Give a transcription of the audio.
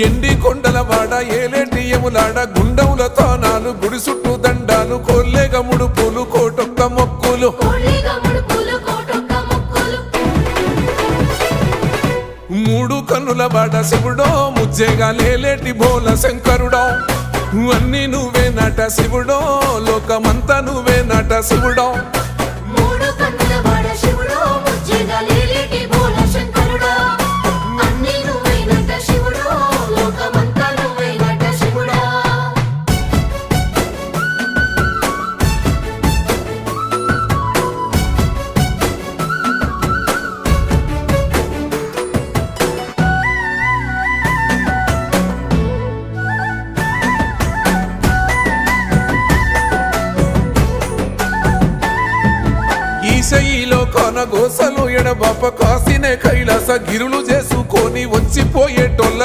ఎండి కొండల వాడ ఏలేటియములాడ గుండముల తానాలు గుడి చుట్టూ దండాలు కొల్లేగ ముడుపులు కోటొక్క మొక్కులు మూడు కన్నుల వాడ శివుడో ముజ్జేగా లేలేటి బోల శంకరుడో అన్ని నువ్వే నట శివుడో లోకమంతా నువ్వే నట శివుడో ఈశయిలో కొనగోసలు ఎడబాప కాసినే కైలాస గిరులు చేసుకొని వచ్చిపోయేటోళ్ళ